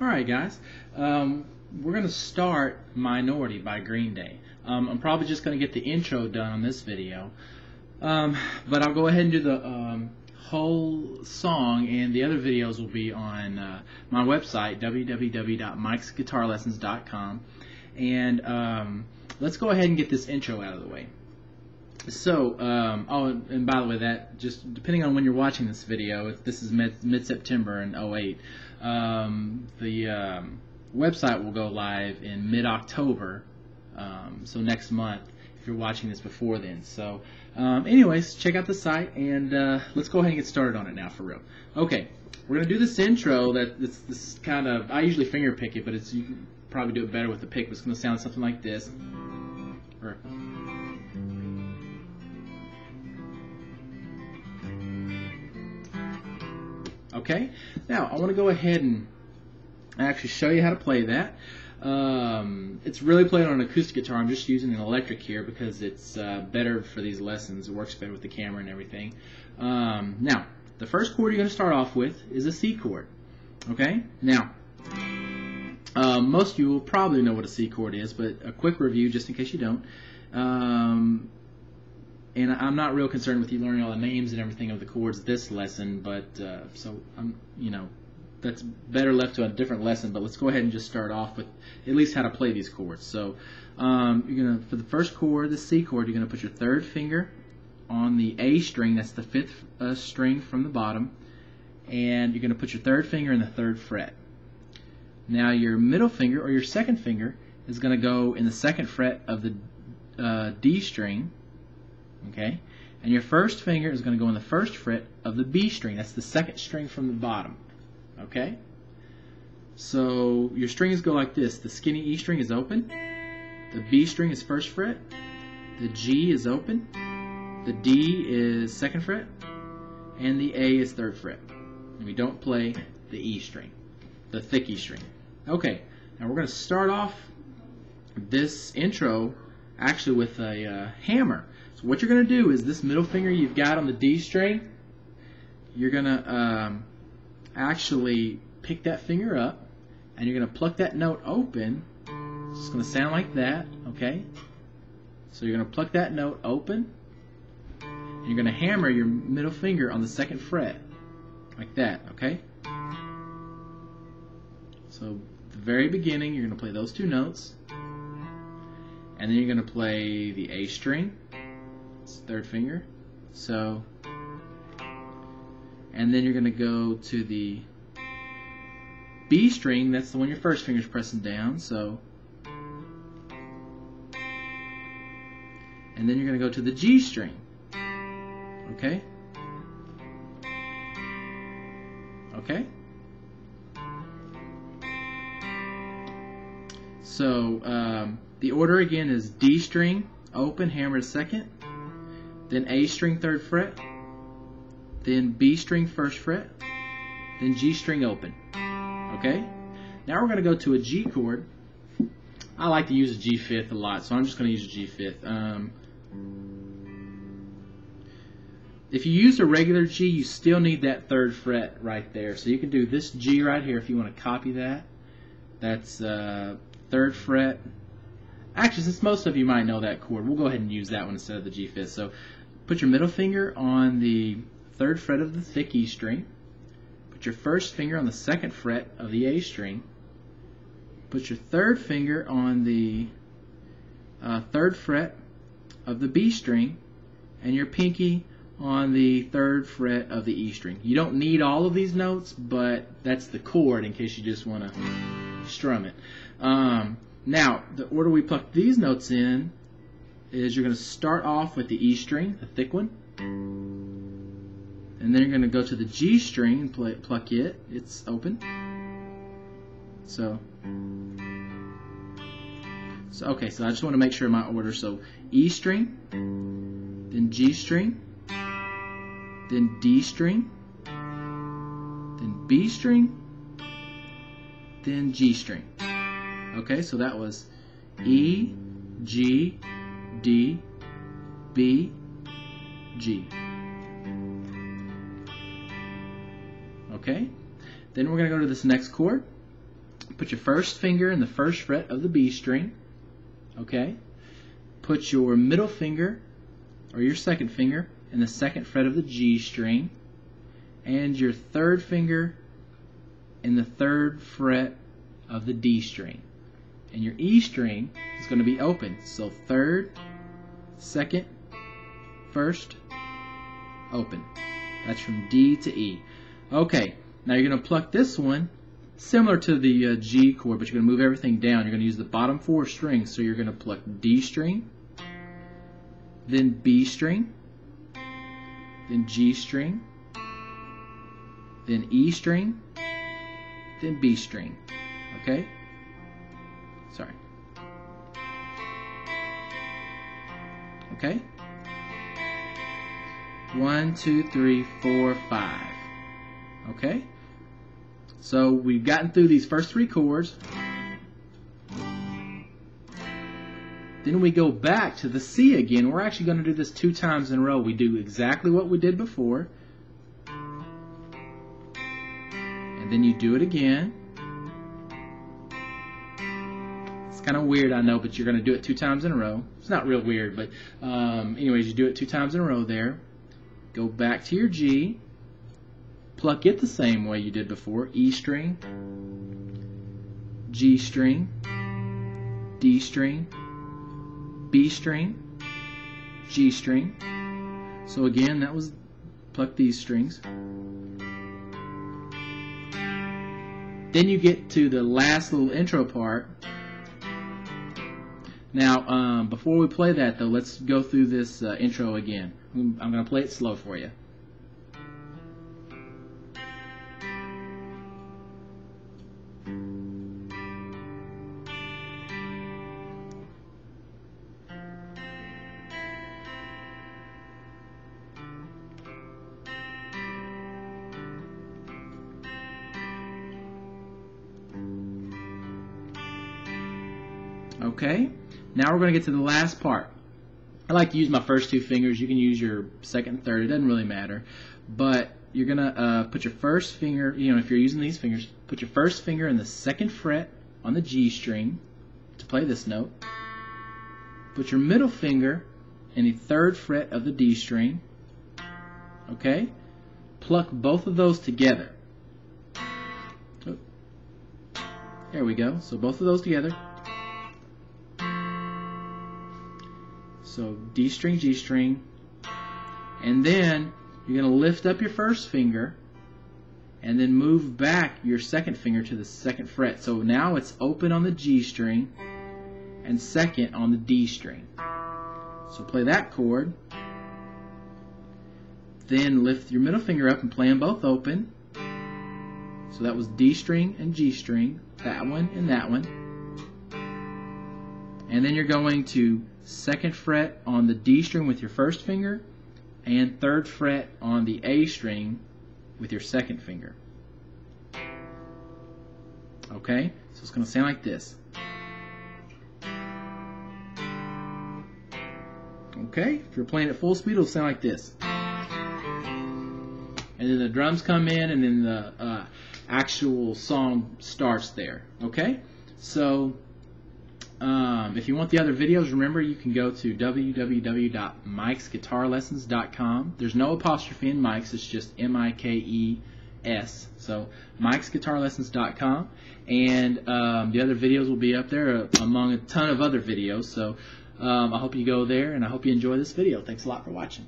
Alright guys, we're going to start Minority by Green Day. I'm probably just going to get the intro done on this video, but I'll go ahead and do the whole song, and the other videos will be on my website, www.mikesguitarlessons.com, and let's go ahead and get this intro out of the way. So, oh, and by the way, that just depending on when you're watching this video, if this is mid-September in 08, the website will go live in mid-October, so next month, if you're watching this before then. So, anyways, check out the site, and let's go ahead and get started on it now for real. Okay, we're going to do this intro. This kind of, I usually finger pick it, but you can probably do it better with the pick, but it's going to sound something like this. Or, okay, now I want to go ahead and actually show you how to play that. It's really played on an acoustic guitar. I'm just using an electric here because it's better for these lessons. It works better with the camera and everything. Now, the first chord you're going to start off with is a C chord. Okay? Now, most of you will probably know what a C chord is, but a quick review just in case you don't. And I'm not real concerned with you learning all the names and everything of the chords this lesson, but so that's better left to a different lesson. But let's go ahead and just start off with at least how to play these chords. So you're gonna, for the first chord, the C chord, you're gonna put your third finger on the A string. That's the fifth string from the bottom, and you're gonna put your third finger in the third fret. Now your middle finger or your second finger is gonna go in the second fret of the D string. Okay, and your first finger is going to go in the first fret of the B string. That's the second string from the bottom. Okay, so your strings go like this. The skinny E string is open, the B string is first fret, the G is open, the D is second fret, and the A is third fret. And we don't play the E string, the thick E string. Okay, now we're going to start off this intro actually with a hammer. So what you're going to do is this middle finger you've got on the D string, you're going to actually pick that finger up, and you're going to pluck that note open. It's going to sound like that, okay? So you're going to pluck that note open, and you're going to hammer your middle finger on the second fret, like that, okay? So at the very beginning, you're going to play those two notes, and then you're going to play the A string, third finger, so, and then you're going to go to the B string. That's the one your first finger's pressing down, so, and then you're going to go to the G string. Okay, okay, so the order again is D string open, hammer second, then A string third fret, then B string first fret, then G string open. Okay? Now we're going to go to a G chord. I like to use a G fifth a lot, so I'm just going to use a G fifth. If you use a regular G, you still need that third fret right there. So you can do this G right here if you want to copy that. That's third fret. Actually, since most of you might know that chord, we'll go ahead and use that one instead of the G fifth. So put your middle finger on the third fret of the thick E string. Put your first finger on the second fret of the A string. Put your third finger on the third fret of the B string, and your pinky on the third fret of the E string. You don't need all of these notes, but that's the chord in case you just want to strum it. Now, the order we pluck these notes in is you're going to start off with the E string, the thick one, and then you're going to go to the G string and pluck it. It's open. So okay, so I just want to make sure my order. So E string, then G string, then D string, then B string, then G string. Okay, so that was E, G, D, B, G. Okay, then we're going to go to this next chord. put your first finger in the first fret of the B string. Okay? Put your middle finger, or your second finger, in the second fret of the G string, and your third finger in the third fret of the D string. And your E string is going to be open. So third, second, first, open. That's from D to E. Okay, now you're going to pluck this one similar to the G chord, but you're going to move everything down. You're going to use the bottom 4 strings. So you're going to pluck D string, then B string, then G string, then E string, then B string. Okay? Sorry. Okay? 1, 2, 3, 4, 5. Okay? So we've gotten through these first 3 chords. Then we go back to the C again. We're actually going to do this 2 times in a row. We do exactly what we did before. And then you do it again. It's kind of weird, I know, but you're going to do it 2 times in a row. It's not real weird, but anyways, you do it 2 times in a row there. Go back to your G. Pluck it the same way you did before. E string, G string, D string, B string, G string. So again, that was pluck these strings. Then you get to the last little intro part. Now, before we play that though, let's go through this intro again. I'm going to play it slow for you. Okay, now we're going to get to the last part. I like to use my first 2 fingers. You can use your second and third. It doesn't really matter. But you're going to put your first finger, if you're using these fingers, put your first finger in the second fret on the G string to play this note. Put your middle finger in the third fret of the D string. Okay? Pluck both of those together. Oh. There we go. So both of those together. So D string, G string, and then you're going to lift up your first finger and then move back your second finger to the second fret. So now it's open on the G string and second on the D string. So play that chord, then lift your middle finger up and play them both open. So that was D string and G string, that one and that one. And then you're going to second fret on the D string with your first finger and third fret on the A string with your second finger. Okay? So it's going to sound like this. Okay? If you're playing at full speed, it'll sound like this. And then the drums come in and then the actual song starts there. Okay? So if you want the other videos, remember you can go to www.mikesguitarlessons.com. There's no apostrophe in Mike's, it's just M-I-K-E-S. So mikesguitarlessons.com, and the other videos will be up there among a ton of other videos. So I hope you go there, and I hope you enjoy this video. Thanks a lot for watching.